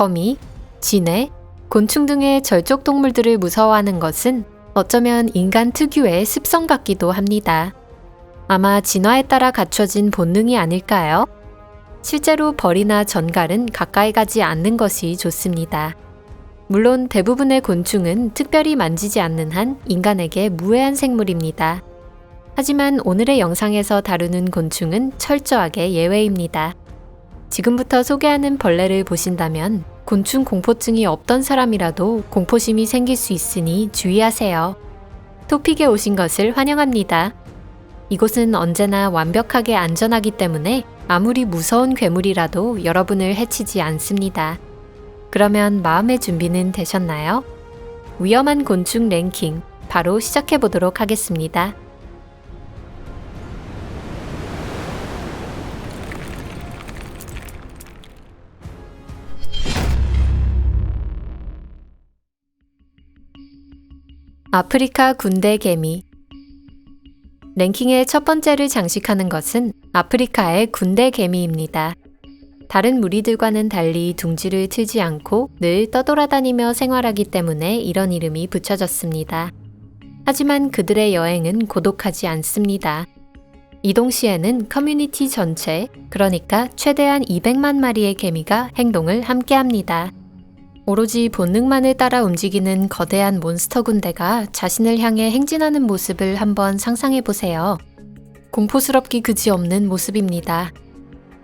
거미, 진해, 곤충 등의 절적 동물들을 무서워하는 것은 어쩌면 인간 특유의 습성 같기도 합니다. 아마 진화에 따라 갖춰진 본능이 아닐까요? 실제로 벌이나 전갈은 가까이 가지 않는 것이 좋습니다. 물론 대부분의 곤충은 특별히 만지지 않는 한 인간에게 무해한 생물입니다. 하지만 오늘의 영상에서 다루는 곤충은 철저하게 예외입니다. 지금부터 소개하는 벌레를 보신다면 곤충 공포증이 없던 사람이라도 공포심이 생길 수 있으니 주의하세요. 토픽에 오신 것을 환영합니다. 이곳은 언제나 완벽하게 안전하기 때문에 아무리 무서운 괴물이라도 여러분을 해치지 않습니다. 그러면 마음의 준비는 되셨나요? 위험한 곤충 랭킹 바로 시작해 보도록 하겠습니다. 아프리카 군대 개미. 랭킹의 첫 번째를 장식하는 것은 아프리카의 군대 개미입니다. 다른 무리들과는 달리 둥지를 틀지 않고 늘 떠돌아다니며 생활하기 때문에 이런 이름이 붙여졌습니다. 하지만 그들의 여행은 고독하지 않습니다. 이동 시에는 커뮤니티 전체, 그러니까 최대한 200만 마리의 개미가 행동을 함께합니다. 오로지 본능만을 따라 움직이는 거대한 몬스터 군대가 자신을 향해 행진하는 모습을 한번 상상해보세요. 공포스럽기 그지없는 모습입니다.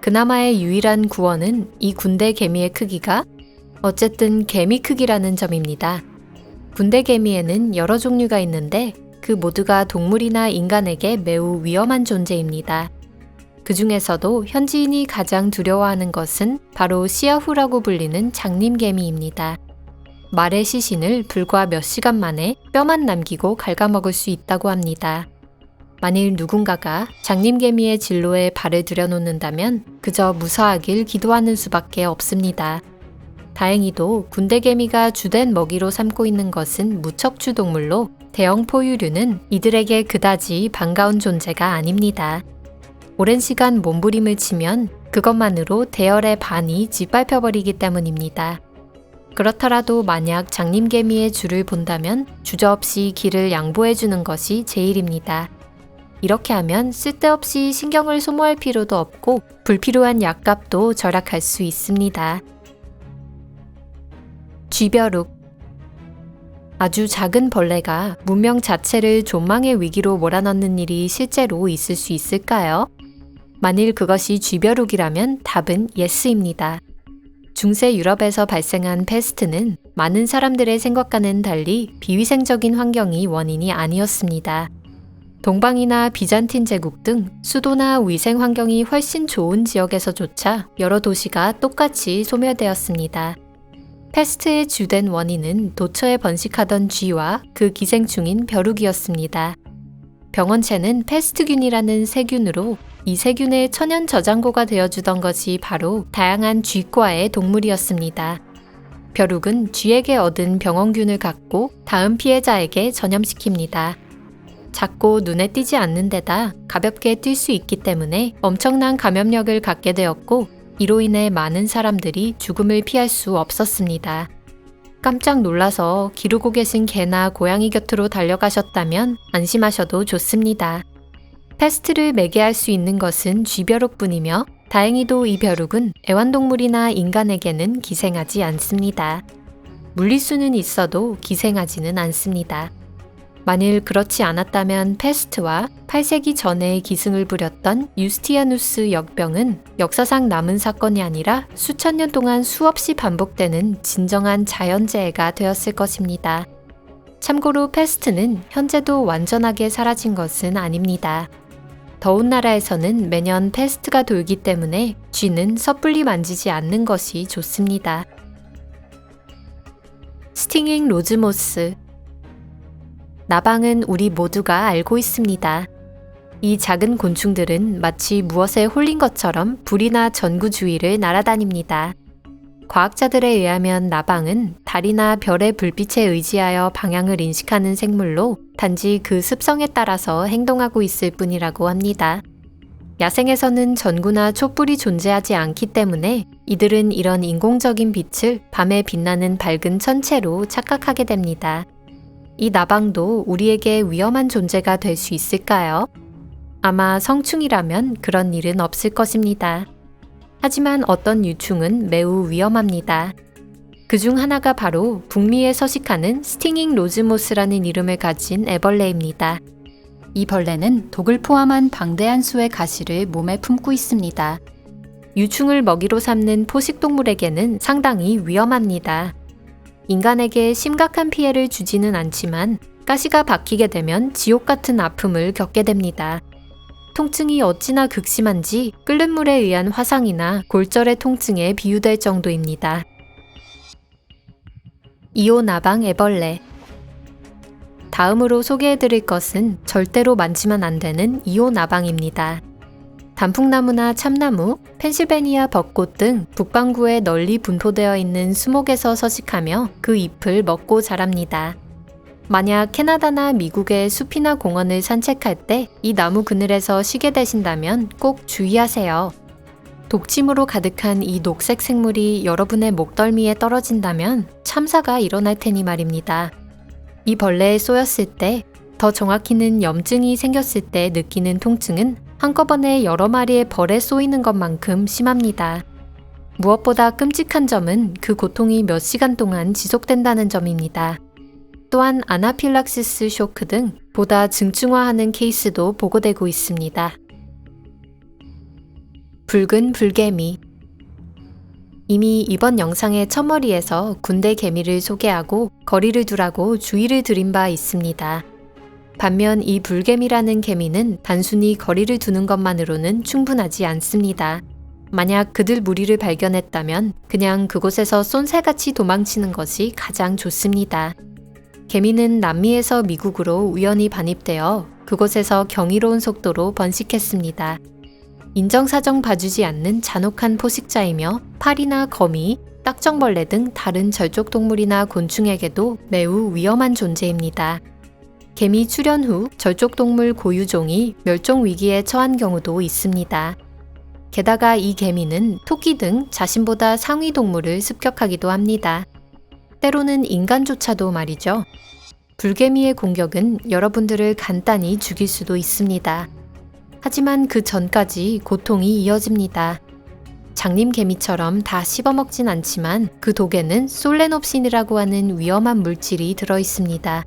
그나마의 유일한 구원은 이 군대 개미의 크기가 어쨌든 개미 크기라는 점입니다. 군대 개미에는 여러 종류가 있는데 그 모두가 동물이나 인간에게 매우 위험한 존재입니다. 그 중에서도 현지인이 가장 두려워하는 것은 바로 시아후라고 불리는 장님개미입니다. 말의 시신을 불과 몇 시간 만에 뼈만 남기고 갉아먹을 수 있다고 합니다. 만일 누군가가 장님개미의 진로에 발을 들여놓는다면 그저 무사하길 기도하는 수밖에 없습니다. 다행히도 군대개미가 주된 먹이로 삼고 있는 것은 무척추 동물로 대형 포유류는 이들에게 그다지 반가운 존재가 아닙니다. 오랜 시간 몸부림을 치면 그것만으로 대열의 반이 짓밟혀버리기 때문입니다. 그렇더라도 만약 장님개미의 줄을 본다면 주저없이 길을 양보해주는 것이 제일입니다. 이렇게 하면 쓸데없이 신경을 소모할 필요도 없고 불필요한 약값도 절약할 수 있습니다. 쥐벼룩. 아주 작은 벌레가 문명 자체를 존망의 위기로 몰아넣는 일이 실제로 있을 수 있을까요? 만일 그것이 쥐벼룩이라면 답은 예스입니다. 중세 유럽에서 발생한 패스트는 많은 사람들의 생각과는 달리 비위생적인 환경이 원인이 아니었습니다. 동방이나 비잔틴 제국 등 수도나 위생 환경이 훨씬 좋은 지역에서조차 여러 도시가 똑같이 소멸되었습니다. 패스트의 주된 원인은 도처에 번식하던 쥐와 그 기생충인 벼룩이었습니다. 병원체는 패스트균이라는 세균으로 이 세균의 천연 저장고가 되어주던 것이 바로 다양한 쥐과의 동물이었습니다. 벼룩은 쥐에게 얻은 병원균을 갖고 다음 피해자에게 전염시킵니다. 작고 눈에 띄지 않는 데다 가볍게 뛸 수 있기 때문에 엄청난 감염력을 갖게 되었고 이로 인해 많은 사람들이 죽음을 피할 수 없었습니다. 깜짝 놀라서 기르고 계신 개나 고양이 곁으로 달려가셨다면 안심하셔도 좋습니다. 패스트를 매개할 수 있는 것은 쥐벼룩뿐이며 다행히도 이 벼룩은 애완동물이나 인간에게는 기생하지 않습니다. 물리수는 있어도 기생하지는 않습니다. 만일 그렇지 않았다면 패스트와 8세기 전에 기승을 부렸던 유스티아누스 역병은 역사상 남은 사건이 아니라 수천 년 동안 수없이 반복되는 진정한 자연재해가 되었을 것입니다. 참고로 패스트는 현재도 완전하게 사라진 것은 아닙니다. 더운 나라에서는 매년 패스트가 돌기 때문에 쥐는 섣불리 만지지 않는 것이 좋습니다. 스팅잉 로즈모스. 나방은 우리 모두가 알고 있습니다. 이 작은 곤충들은 마치 무엇에 홀린 것처럼 불이나 전구 주위를 날아다닙니다. 과학자들에 의하면 나방은 달이나 별의 불빛에 의지하여 방향을 인식하는 생물로 단지 그 습성에 따라서 행동하고 있을 뿐이라고 합니다. 야생에서는 전구나 촛불이 존재하지 않기 때문에 이들은 이런 인공적인 빛을 밤에 빛나는 밝은 천체로 착각하게 됩니다. 이 나방도 우리에게 위험한 존재가 될 수 있을까요? 아마 성충이라면 그런 일은 없을 것입니다. 하지만 어떤 유충은 매우 위험합니다. 그중 하나가 바로 북미에 서식하는 스팅잉 로즈모스라는 이름을 가진 애벌레입니다. 이 벌레는 독을 포함한 방대한 수의 가시를 몸에 품고 있습니다. 유충을 먹이로 삼는 포식동물에게는 상당히 위험합니다. 인간에게 심각한 피해를 주지는 않지만 가시가 박히게 되면 지옥 같은 아픔을 겪게 됩니다. 통증이 어찌나 극심한지 끓는 물에 의한 화상이나 골절의 통증에 비유될 정도입니다. 이오나방 애벌레. 다음으로 소개해드릴 것은 절대로 만지면 안 되는 이오나방입니다. 단풍나무나 참나무, 펜실베니아 벚꽃 등 북반구에 널리 분포되어 있는 수목에서 서식하며 그 잎을 먹고 자랍니다. 만약 캐나다나 미국의 숲이나 공원을 산책할 때 이 나무 그늘에서 쉬게 되신다면 꼭 주의하세요. 독침으로 가득한 이 녹색 생물이 여러분의 목덜미에 떨어진다면 참사가 일어날 테니 말입니다. 이 벌레에 쏘였을 때, 더 정확히는 염증이 생겼을 때 느끼는 통증은 한꺼번에 여러 마리의 벌에 쏘이는 것만큼 심합니다. 무엇보다 끔찍한 점은 그 고통이 몇 시간 동안 지속된다는 점입니다. 또한 아나필락시스 쇼크 등 보다 증증화하는 케이스도 보고되고 있습니다. 붉은 불개미. 이미 이번 영상의 첫머리에서 군대 개미를 소개하고 거리를 두라고 주의를 드린 바 있습니다. 반면 이 불개미라는 개미는 단순히 거리를 두는 것만으로는 충분하지 않습니다. 만약 그들 무리를 발견했다면 그냥 그곳에서 쏜살같이 도망치는 것이 가장 좋습니다. 개미는 남미에서 미국으로 우연히 반입되어 그곳에서 경이로운 속도로 번식했습니다. 인정사정 봐주지 않는 잔혹한 포식자이며 파리나 거미, 딱정벌레 등 다른 절족동물이나 곤충에게도 매우 위험한 존재입니다. 개미 출현 후 절족동물 고유종이 멸종 위기에 처한 경우도 있습니다. 게다가 이 개미는 토끼 등 자신보다 상위 동물을 습격하기도 합니다. 때로는 인간조차도 말이죠. 불개미의 공격은 여러분들을 간단히 죽일 수도 있습니다. 하지만 그 전까지 고통이 이어집니다. 장님개미처럼 다 씹어먹진 않지만 그 독에는 솔레놉신이라고 하는 위험한 물질이 들어있습니다.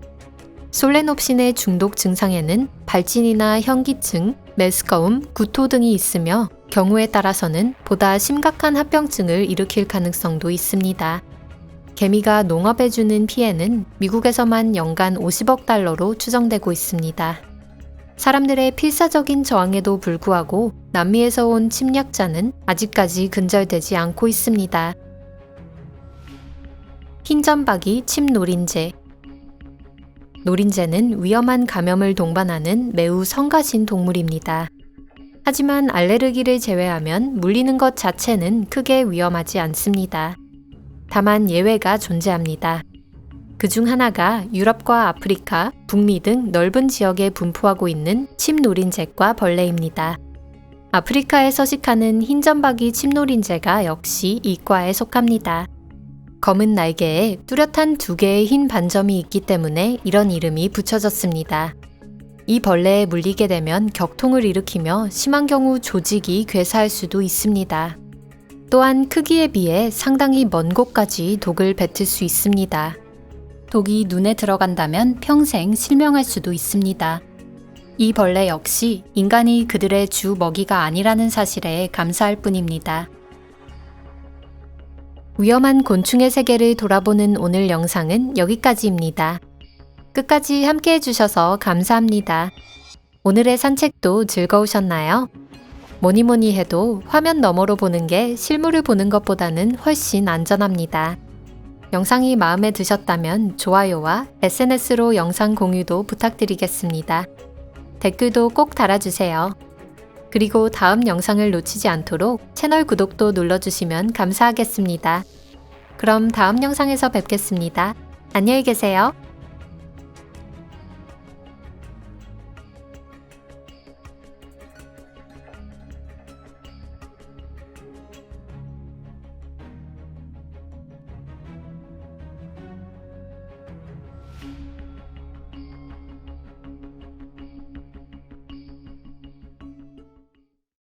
솔레놉신의 중독 증상에는 발진이나 현기증, 메스꺼움, 구토 등이 있으며 경우에 따라서는 보다 심각한 합병증을 일으킬 가능성도 있습니다. 개미가 농업에 주는 피해는 미국에서만 연간 50억 달러로 추정되고 있습니다. 사람들의 필사적인 저항에도 불구하고 남미에서 온 침략자는 아직까지 근절되지 않고 있습니다. 흰점박이 침노린재. 노린재는 위험한 감염을 동반하는 매우 성가신 동물입니다. 하지만 알레르기를 제외하면 물리는 것 자체는 크게 위험하지 않습니다. 다만 예외가 존재합니다. 그중 하나가 유럽과 아프리카, 북미 등 넓은 지역에 분포하고 있는 침노린재과 벌레입니다. 아프리카에 서식하는 흰점박이 침노린재가 역시 이 과에 속합니다. 검은 날개에 뚜렷한 2개의 흰 반점이 있기 때문에 이런 이름이 붙여졌습니다. 이 벌레에 물리게 되면 격통을 일으키며 심한 경우 조직이 괴사할 수도 있습니다. 또한 크기에 비해 상당히 먼 곳까지 독을 뱉을 수 있습니다. 독이 눈에 들어간다면 평생 실명할 수도 있습니다. 이 벌레 역시 인간이 그들의 주 먹이가 아니라는 사실에 감사할 뿐입니다. 위험한 곤충의 세계를 돌아보는 오늘 영상은 여기까지입니다. 끝까지 함께 해주셔서 감사합니다. 오늘의 산책도 즐거우셨나요? 뭐니뭐니 해도 화면 너머로 보는 게 실물을 보는 것보다는 훨씬 안전합니다. 영상이 마음에 드셨다면 좋아요와 SNS로 영상 공유도 부탁드리겠습니다. 댓글도 꼭 달아주세요. 그리고 다음 영상을 놓치지 않도록 채널 구독도 눌러주시면 감사하겠습니다. 그럼 다음 영상에서 뵙겠습니다. 안녕히 계세요.